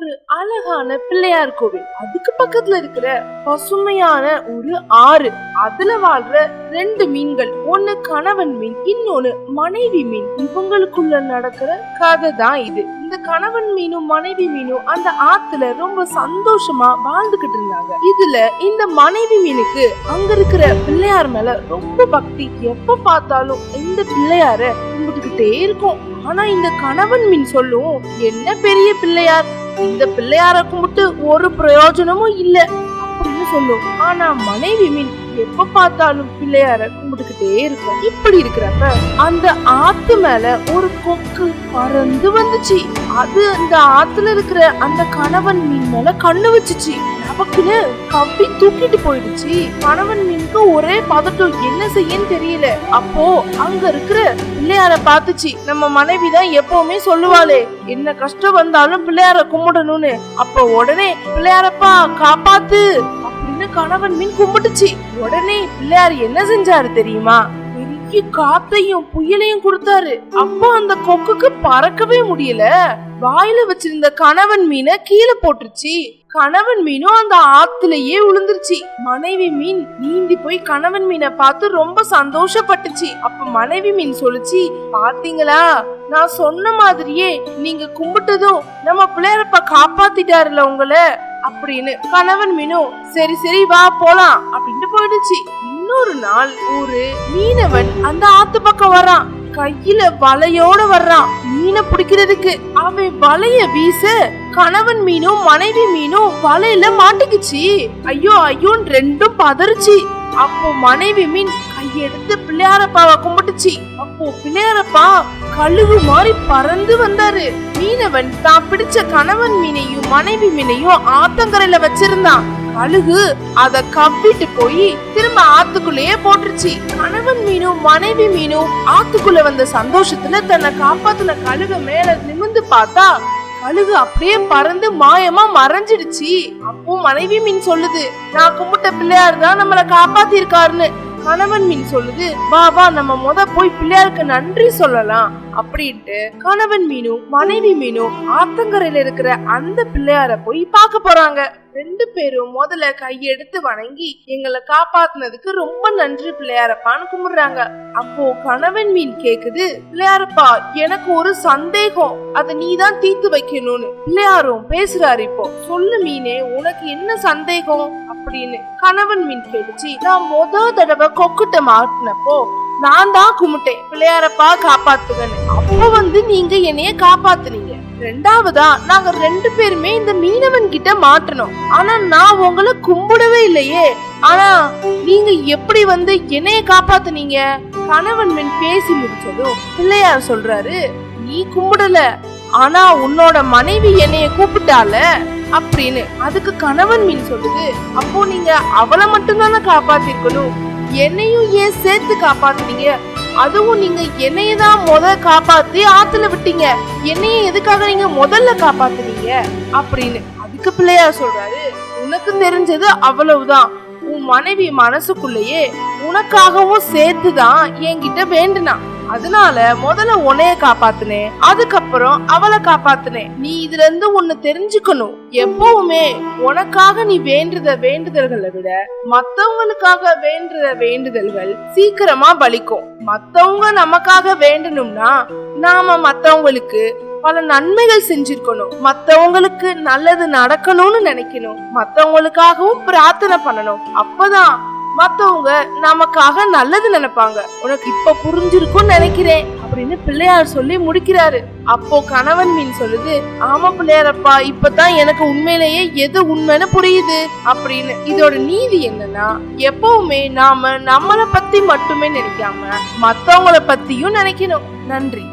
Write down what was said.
ஒரு அழகான பிள்ளையார் கோவில். அதுக்கு பக்கத்துல இருக்கிற பசுமையான ஒரு ஆறு. அதுல வாழ்ற 2 மீன்கள், ஒன்னு கணவன் மீன், இன்னொன்னு மனைவி மீன். இவங்களுக்குள்ள நடக்கிற கதை தான் இது. இந்த கணவன் மீனும் மனைவி மீனும் அந்த ஆத்துல ரொம்ப சந்தோஷமா வாழ்ந்துகிட்டு இருந்தாங்க. இதுல இந்த மனைவி மீனுக்கு அங்க இருக்கிற பிள்ளையார் மேல ரொம்ப பக்தி. எப்ப பார்த்தாலும் இந்த பிள்ளையார கும்பிட்டுக்கிட்டே இருக்கும். ஆனா இந்த கணவன் மீன் சொல்லும், என்ன பெரிய பிள்ளையார், இந்த பிள்ளையார கும்பிட்டு ஒரு பிரயோஜனமும் இல்ல அப்படின்னு சொல்லும். ஆனா மனைவி மீன் எப்ப பார்த்தாலும் பிள்ளையார கும்பிட்டுக்கிட்டே இருக்கும். இப்படி இருக்கிறப்ப அந்த ஆத்து மேல ஒரு கொக்கு பறந்து வந்துச்சு. அது அந்த ஆத்துல இருக்கிற அந்த கணவன் மீன் மேல கண்ணு வச்சுச்சு. நமக்குன்னு கவ்வி தூக்கிட்டு போயிடுச்சு. கணவன் மீனுக்கு ஒரே பதட்டம், என்ன செய்யன்னு தெரியல. அப்போ அங்க இருக்கிற பிள்ளையார பாத்துச்சு. நம்ம மனைவிதான் எப்பவுமே சொல்லுவாளே, என்ன கஷ்டம் வந்தாலும் பிள்ளையார கும்பிடணும்னு. அப்ப உடனே பிள்ளையாரப்பா காப்பாத்து அப்படின்னு கணவன் மீன் கும்பிட்டுச்சு. உடனே பிள்ளையார் என்ன செஞ்சாரு தெரியுமா? பெரிய காத்தையும் புயலையும் கொடுத்தாரு. அப்போ அந்த கொக்குக்கு பறக்கவே முடியல. வாயில வச்சிருந்த கணவன் மீனை கீழே போட்டுருச்சு. கணவன் மீனும் அந்த ஆத்துலயே விழுந்துருச்சு. மனைவி மீன் நீந்தி போய் கணவன் மீனை பார்த்து ரொம்ப சந்தோஷப்பட்டுச்சு. அப்ப மனைவி மீன் சொல்லுச்சு, பாத்தீங்களா, நான் சொன்ன மாதிரியே நீங்க கும்பிட்டதும் நம்ம பிள்ளையரப்ப காப்பாத்திட்டாருல உங்களை அப்படின்னு. கணவன் மீனும் சரி சரி வா போலாம் அப்படின்னு போயிடுச்சு. இன்னொரு நாள் ஒரு மீனவன் அந்த ஆத்து பக்கம் வரான். கையில வலையோட வர்றான் மீனை பிடிக்கிறதுக்கு. அவன் வலைய வீச கணவன் மீனும் மனைவி மீனும் வலையில மாட்டிக்குச்சு. ஐயோ ஐயோன்னு ரெண்டும் பதறிச்சு. அப்போ மனைவி மீன் கையெடுத்து பிள்ளையாரப்பாவை கும்பிட்டுச்சு. அப்போ பிள்ளையாரப்பா கழுகு மாதிரி பறந்து வந்தாரு. மீனவன் தான் பிடிச்ச கணவன் மீனையும் மனைவி மீனையும் ஆத்தங்கரையில வச்சிருந்தான். கழுகு அத கவ்விட்டு போய் திரும்ப ஆத்துக்குள்ளேயே போட்டுருச்சு. கணவன் மீனும் மனைவி மீனும் ஆத்துக்குள்ள வந்த சந்தோஷத்துல தன்னை காப்பாத்தின கழுக மேல நிமிர்ந்து பார்த்தா கழுகு அப்படியே பறந்து மாயமா மறைஞ்சிடுச்சு. அப்போ மனைவி மீன் சொல்லுது, நான் கும்பிட்ட பிள்ளையார் தான் நம்மள காப்பாத்தி இருக்காருன்னு. கணவன் மீன் சொல்லுது, வா வா நம்ம போய் பிள்ளையாருக்கு நன்றி சொல்லலாம் அப்படின்ட்டு கணவன் மீனும் மனைவி மீனும் ஆத்தங்கரையில இருக்கிற அந்த பிள்ளையார போய் பார்க்க போறாங்க. 2 பேரும் முதல்ல கையெடுத்து வணங்கி எங்களை காப்பாத்தினதுக்கு ரொம்ப நன்றி பிள்ளையாரப்பான்னு கும்பிடுறாங்க. அப்போ கணவன் மீன் கேக்குது, பிள்ளையாரப்பா எனக்கு ஒரு சந்தேகம், அதை நீதான் தீர்த்து வைக்கணும்னு. பிள்ளையாரும் பேசுறாரு. இப்போ சொல்லு மீனே, உனக்கு என்ன சந்தேகம் அப்படின்னு கணவன் மீன் கேட்டுச்சு. நான் தடவை கொக்குட்ட மாட்டினப்போ நான் தான் கும்பிட்டேன், பிள்ளையாரப்பா காப்பாத்துவேன்னு. அப்போ நீங்க என்னைய காப்பாத்துனீங்க. 2வதா நாங்க 2 பேருமே இந்த மீனவன் கிட்ட மாட்டணும். ஆனா நான் உங்களை கும்பிடவே இல்லையே, ஆனா நீங்க எப்படி என்னைய காப்பாத்துனீங்க? கணவன் மீன் பேசி முடிச்சதும் பிள்ளையார் சொல்றாரு, நீ கும்பிடல, ஆனா உன்னோட மனைவி என்னைய கூப்பிட்டால அப்படின்னு. அதுக்கு கணவன் மீன் சொல்லுது, அப்போ நீங்க அவளை மட்டும் தானே காப்பாத்திருக்கணும், என்னையும் ஏன் சேர்த்து காப்பாத்துனீங்க? அதுவும் நீங்க என்னையதான் காப்பாத்தி ஆத்துல விட்டீங்க, என்னைய எதுக்காக நீங்க முதல்ல காப்பாத்துனீங்க அப்படின்னு. அதுக்கு பிள்ளையார் சொல்றாரு, உனக்கு தெரிஞ்சது அவ்வளவுதான். உன் மனைவி மனசுக்குள்ளேயே உனக்காகவும் சேர்த்துதான் என்கிட்ட வேண்டுனா. அதனால முதல்ல உன்னைய காப்பாத்துனேன், அதுக்கப்புறம் அவளை காப்பாத்துனேன். நீ இதுல இருந்து ஒண்ணு தெரிஞ்சுக்கணும், எப்பவுமே உனக்காக நீ வேண்டுதல்களை விட மத்தவங்களுக்காக வேண்டுதல்கள் சீக்கிரமா பலிக்கும். மத்தவங்க நமக்காக வேண்டணும்னா நாம மத்தவங்களுக்கு பல நன்மைகள் செஞ்சிருக்கணும், மத்தவங்களுக்கு நல்லது நடக்கணும்னு நினைக்கணும், மத்தவங்களுக்காகவும் பிரார்த்தனை பண்ணணும். அப்பதான் மத்தவங்க நமக்காக நல்லது நினைப்பாங்க. உனக்கு இப்ப புரிஞ்சிருக்கும்னு நினைக்கிறேன் அப்படின்னு பிள்ளையார் சொல்லி முடிக்கிறாரு. அப்போ கணவன் மீன் சொல்லுது, ஆமா பிள்ளையாரப்பா, இப்பதான் எனக்கு உண்மையிலேயே எது உண்மைன்னு புரியுது அப்படின்னு. இதோட நீதி என்னன்னா, எப்பவுமே நாம நம்மளை பத்தி மட்டுமே நினைக்காம மத்தவங்கள பத்தியும் நினைக்கணும். நன்றி.